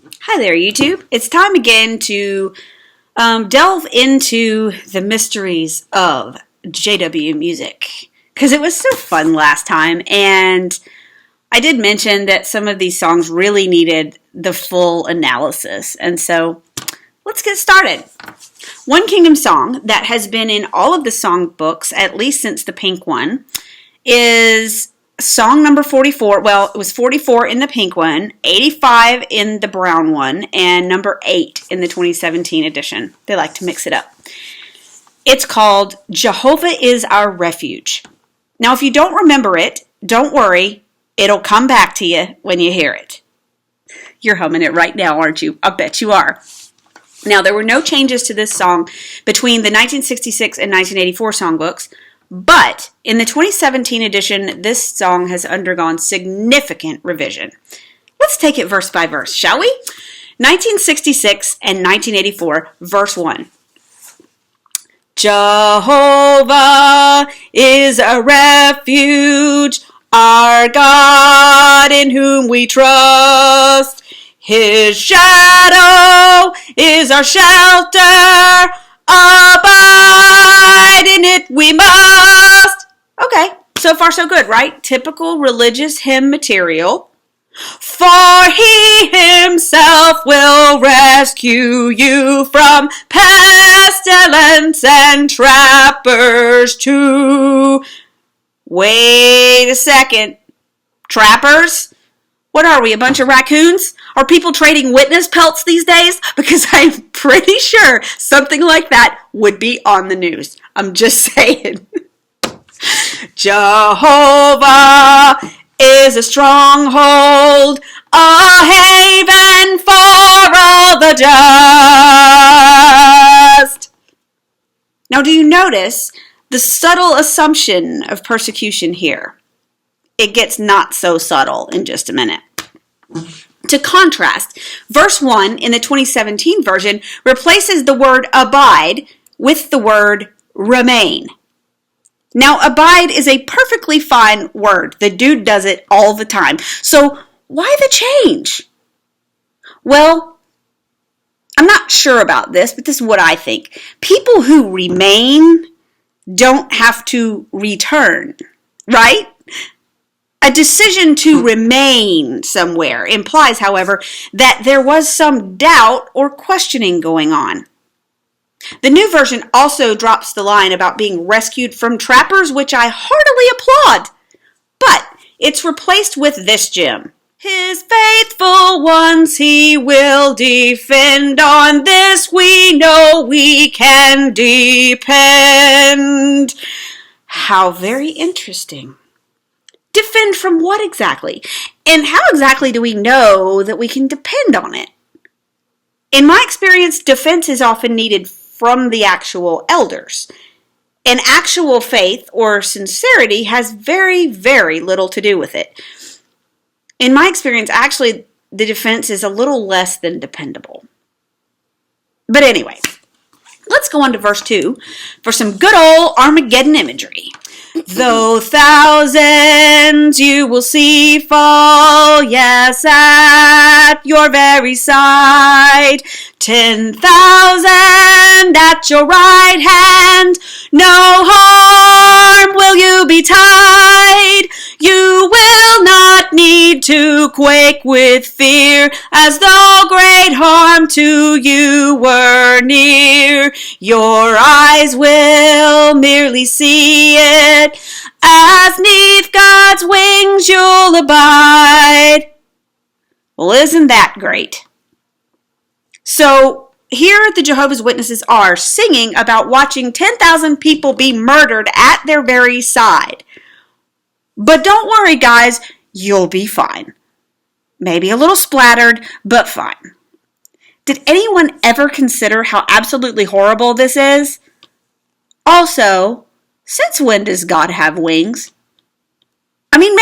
Hi there, YouTube. It's time again to delve into the mysteries of JW music because it was so fun last time, and I did mention that some of these songs really needed the full analysis, and so let's get started. One Kingdom song that has been in all of the songbooks, at least since the pink one, is song number 44. Well, it was 44 in the pink one, 85 in the brown one, and number 8 in the 2017 edition. They like to mix it up. It's called Jehovah is Our Refuge. Now, if you don't remember it, don't worry. It'll come back to you when you hear it. You're humming it right now, aren't you? I bet you are. Now, there were no changes to this song between the 1966 and 1984 songbooks, but in the 2017 edition, this song has undergone significant revision. Let's take it verse by verse, shall we? 1966 and 1984, verse 1. Jehovah is a refuge, our God in whom we trust. His shadow is our shelter, abide in it we must. Okay, so far so good, right? Typical religious hymn material. For he himself will rescue you from pestilence and trappers too. Wait a second. Trappers? What are we, a bunch of raccoons? Are people trading witness pelts these days? Because I'm pretty sure something like that would be on the news. I'm just saying. Jehovah is a stronghold, a haven for all the just. Now, do you notice the subtle assumption of persecution here? It gets not so subtle in just a minute. To contrast, verse 1 in the 2017 version replaces the word abide with the word remain. Now, abide is a perfectly fine word. The dude does it all the time. So, why the change? Well, I'm not sure about this, but this is what I think. People who remain don't have to return, right? A decision to remain somewhere implies, however, that there was some doubt or questioning going on. The new version also drops the line about being rescued from trappers, which I heartily applaud. But it's replaced with this gem. His faithful ones he will defend. On this we know we can depend. How very interesting. Defend from what exactly? And how exactly do we know that we can depend on it? In my experience, defense is often needed from the actual elders. And actual faith or sincerity has very, very little to do with it. In my experience, actually, the defense is a little less than dependable. But anyway, let's go on to verse 2 for some good old Armageddon imagery. Though thousands you will see fall, yes, at your very side, 10,000 at your right hand, no harm will you be tied. You will not need to quake with fear, as though great harm to you were near. Your eyes will merely see it, as 'neath God's wings you'll abide. Well, isn't that great? So here the Jehovah's Witnesses are singing about watching 10,000 people be murdered at their very side. But don't worry, guys, you'll be fine. Maybe a little splattered, but fine. Did anyone ever consider how absolutely horrible this is? Also, since when does God have wings? I mean,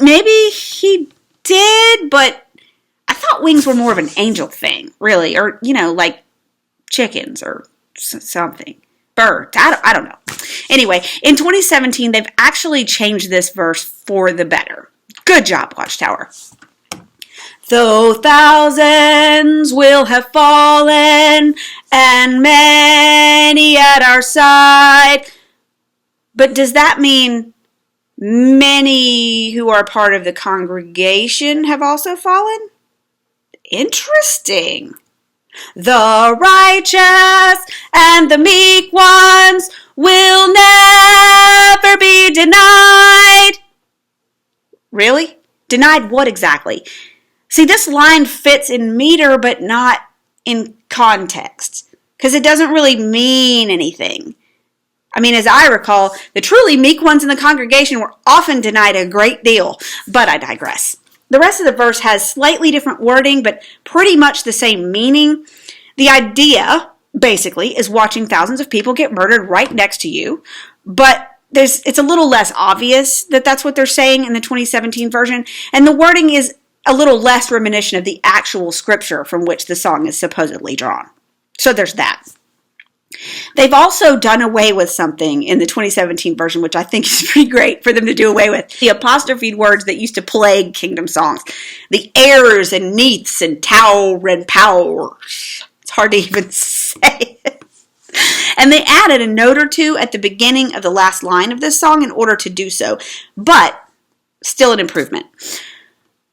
maybe he did, but I thought wings were more of an angel thing, really. Or, like chickens or something. Birds. I don't know. Anyway, in 2017, they've actually changed this verse for the better. Good job, Watchtower. Though thousands will have fallen and many at our side. But does that mean many who are part of the congregation have also fallen? Interesting. The righteous and the meek ones will never be denied. Really? Denied what exactly? See, this line fits in meter, but not in context, because it doesn't really mean anything. I mean, as I recall, the truly meek ones in the congregation were often denied a great deal, but I digress. The rest of the verse has slightly different wording, but pretty much the same meaning. The idea, basically, is watching thousands of people get murdered right next to you, but it's a little less obvious that that's what they're saying in the 2017 version, and the wording is a little less reminiscent of the actual scripture from which the song is supposedly drawn. So there's that. They've also done away with something in the 2017 version, which I think is pretty great for them to do away with. The apostrophe words that used to plague kingdom songs. The airs and neaths and tower and powers. It's hard to even say it. And they added a note or two at the beginning of the last line of this song in order to do so. But still an improvement.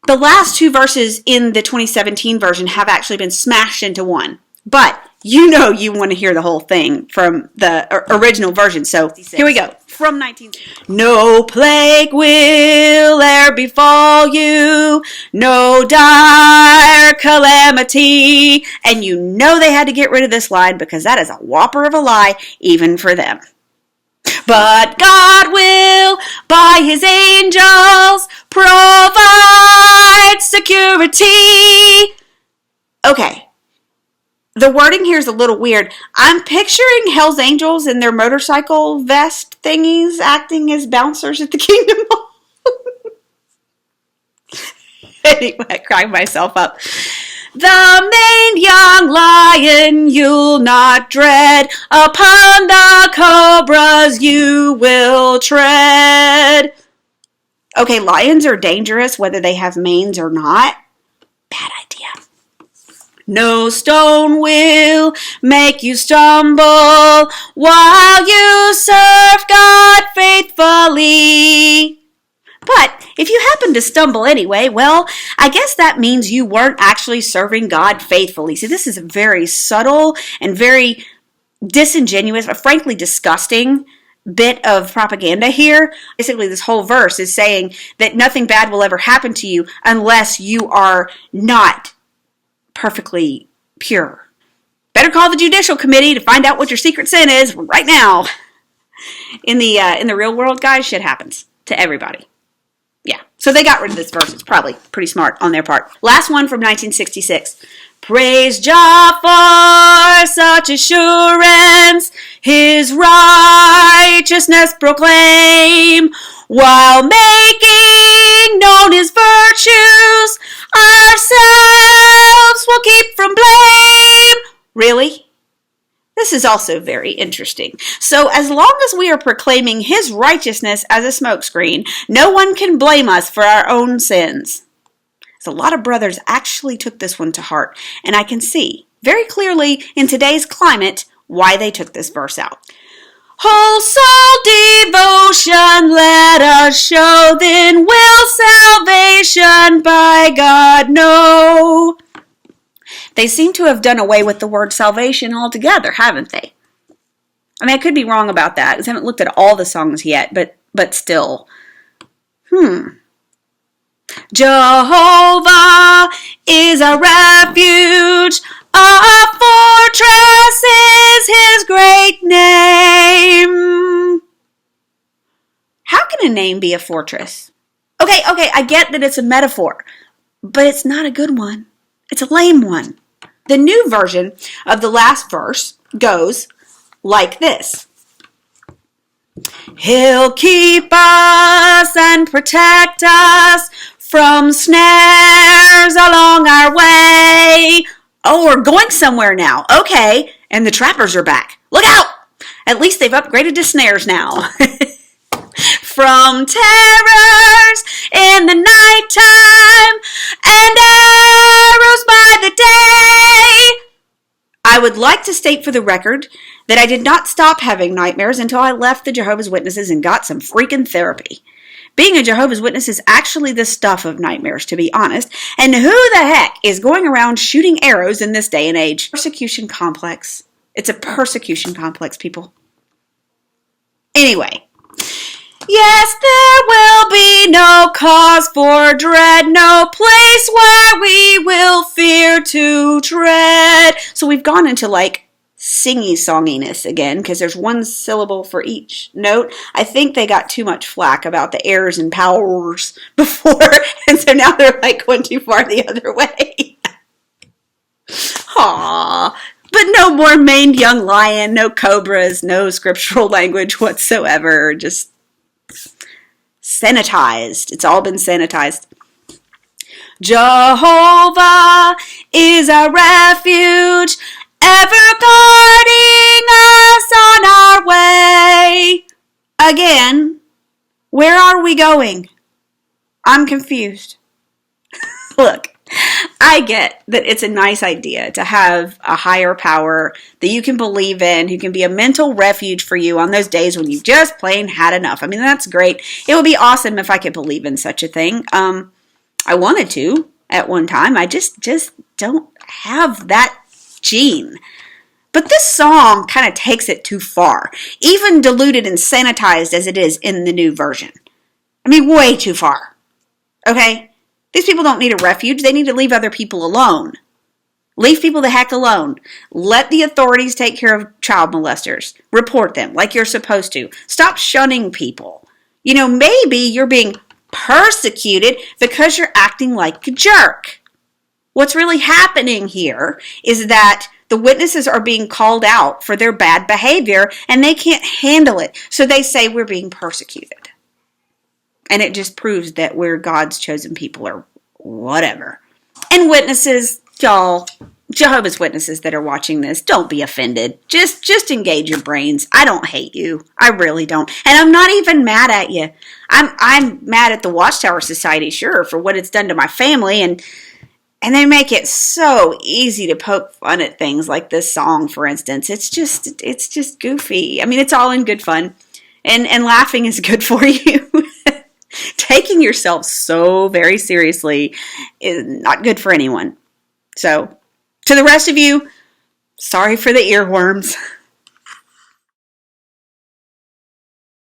The last two verses in the 2017 version have actually been smashed into one. But you know you want to hear the whole thing from the original version. So here we go. From 19. No plague will e'er befall you, no dire calamity. And you know they had to get rid of this line because that is a whopper of a lie, even for them. But God will, by his angels, provide security. Okay. The wording here is a little weird. I'm picturing Hell's Angels in their motorcycle vest thingies acting as bouncers at the Kingdom Hall. Anyway, I cried myself up. The maned young lion you'll not dread, upon the cobras you will tread. Okay, lions are dangerous whether they have manes or not. Bad idea. No stone will make you stumble while you serve God faithfully. But if you happen to stumble anyway, well, I guess that means you weren't actually serving God faithfully. See, this is a very subtle and very disingenuous, but frankly disgusting bit of propaganda here. Basically, this whole verse is saying that nothing bad will ever happen to you unless you are not perfectly pure. Better call the Judicial Committee to find out what your secret sin is right now. In the real world, guys, shit happens to everybody. Yeah, so they got rid of this verse. It's probably pretty smart on their part. Last one from 1966. Praise Jah for such assurance, his righteousness proclaim, while making known his virtues, ourselves will keep from blame. Really? This is also very interesting. So as long as we are proclaiming his righteousness as a smokescreen, no one can blame us for our own sins. So a lot of brothers actually took this one to heart, and I can see very clearly in today's climate why they took this verse out. Whole soul devotion let us show, then will salvation by God know. They seem to have done away with the word salvation altogether, haven't they? I mean, I could be wrong about that, because I haven't looked at all the songs yet, but still. Jehovah is a refuge, a fortress is his great name. How can a name be a fortress? Okay, I get that it's a metaphor, but it's not a good one. It's a lame one. The new version of the last verse goes like this. He'll keep us and protect us from snares along our way. Oh, we're going somewhere now. Okay, and the trappers are back. Look out! At least they've upgraded to snares now. from terrors in the nighttime and arrows by the day. I would like to state for the record that I did not stop having nightmares until I left the Jehovah's Witnesses and got some freaking therapy. Being a Jehovah's Witness is actually the stuff of nightmares, to be honest. And who the heck is going around shooting arrows in this day and age? Persecution complex. It's a persecution complex, people. Anyway. Yes, there will be no cause for dread, no place where we will fear to tread. So we've gone into like singy-songiness again, because there's one syllable for each note. I think they got too much flack about the airs and powers before, and so now they're like going too far the other way. Aww. But no more maned young lion, no cobras, no scriptural language whatsoever. Just sanitized. It's all been sanitized. Jehovah is our refuge, ever guarding us on our way. Again, where are we going? I'm confused. Look, I get that it's a nice idea to have a higher power that you can believe in, who can be a mental refuge for you on those days when you just plain had enough. I mean, that's great. It would be awesome if I could believe in such a thing. I wanted to at one time. I just don't have that gene. But this song kind of takes it too far, even diluted and sanitized as it is in the new version. I mean, way too far. Okay? These people don't need a refuge. They need to leave other people alone. Leave people the heck alone. Let the authorities take care of child molesters. Report them like you're supposed to. Stop shunning people. You know, maybe you're being persecuted because you're acting like a jerk. What's really happening here is that the witnesses are being called out for their bad behavior and they can't handle it. So they say we're being persecuted. And it just proves that we're God's chosen people or whatever. And witnesses, y'all, Jehovah's Witnesses that are watching this, don't be offended. Just engage your brains. I don't hate you. I really don't. And I'm not even mad at you. I'm mad at the Watchtower Society, sure, for what it's done to my family. And they make it so easy to poke fun at things like this song, for instance. It's just goofy. I mean, it's all in good fun. And laughing is good for you. Taking yourself so very seriously is not good for anyone. So, to the rest of you, sorry for the earworms.